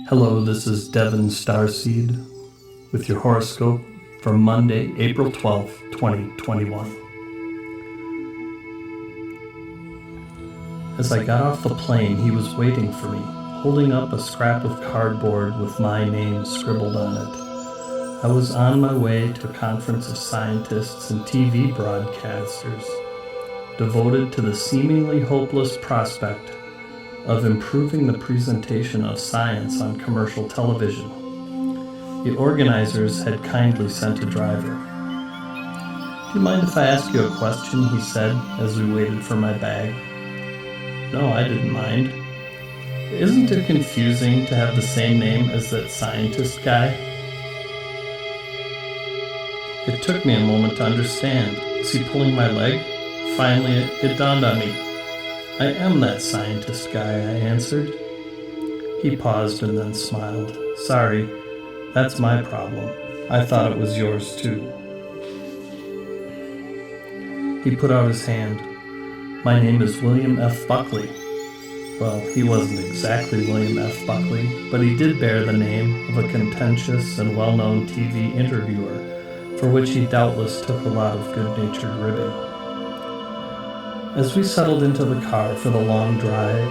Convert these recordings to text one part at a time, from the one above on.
Hello, this is Devin Starseed with your horoscope for Monday, April 12th, 2021. As I got off the plane, he was waiting for me, holding up a scrap of cardboard with my name scribbled on it. I was on my way to a conference of scientists and TV broadcasters devoted to the seemingly hopeless prospect of improving the presentation of science on commercial television. The organizers had kindly sent a driver. "Do you mind if I ask you a question?" he said as we waited for my bag. No, I didn't mind. "Isn't it confusing to have the same name as that scientist guy?" It took me a moment to understand. Was he pulling my leg? Finally, it dawned on me. "I am that scientist guy," I answered. He paused and then smiled. "Sorry, that's my problem. I thought it was yours too." He put out his hand. "My name is William F. Buckley." Well, he wasn't exactly William F. Buckley, but he did bear the name of a contentious and well-known TV interviewer, for which he doubtless took a lot of good-natured ribbing. As we settled into the car for the long drive,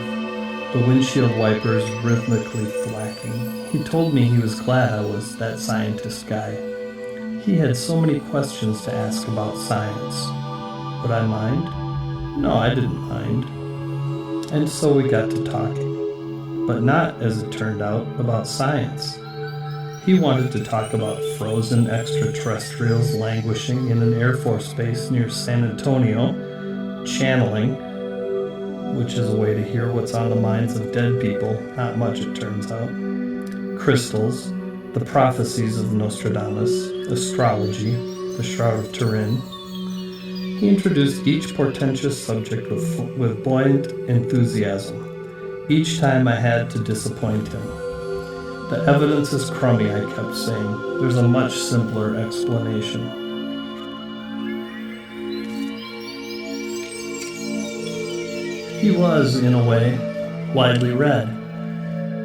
the windshield wipers rhythmically thwacking, he told me he was glad I was that scientist guy. He had so many questions to ask about science. Would I mind? No, I didn't mind. And so we got to talking, but not, as it turned out, about science. He wanted to talk about frozen extraterrestrials languishing in an Air Force base near San Antonio, channeling, which is a way to hear what's on the minds of dead people, not much it turns out, crystals, the prophecies of Nostradamus, astrology, the Shroud of Turin. He introduced each portentous subject with buoyant enthusiasm. Each time I had to disappoint him. "The evidence is crummy," I kept saying. "There's a much simpler explanation." He was, in a way, widely read.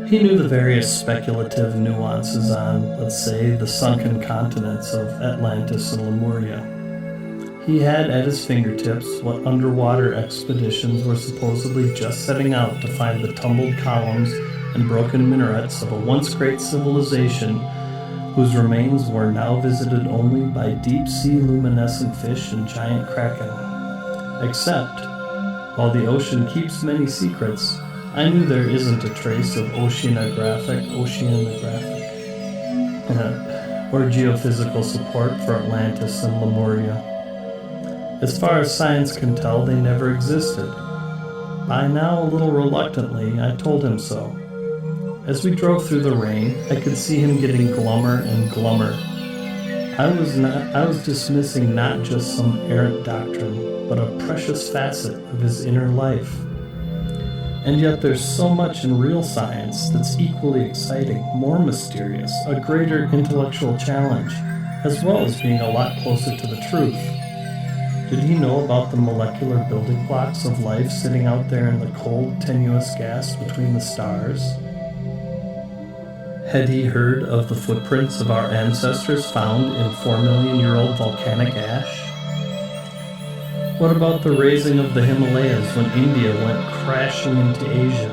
He knew the various speculative nuances on, let's say, the sunken continents of Atlantis and Lemuria. He had at his fingertips what underwater expeditions were supposedly just setting out to find the tumbled columns and broken minarets of a once great civilization whose remains were now visited only by deep-sea luminescent fish and giant kraken. Except, while the ocean keeps many secrets, I knew there isn't a trace of oceanographic or geophysical support for Atlantis and Lemuria. As far as science can tell, they never existed. By now, a little reluctantly, I told him so. As we drove through the rain, I could see him getting glummer and glummer. I was dismissing not just some errant doctrine, but a precious facet of his inner life. And yet there's so much in real science that's equally exciting, more mysterious, a greater intellectual challenge, as well as being a lot closer to the truth. Did he know about the molecular building blocks of life sitting out there in the cold, tenuous gas between the stars? Had he heard of the footprints of our ancestors found in 4-million-year-old volcanic ash? What about the raising of the Himalayas when India went crashing into Asia?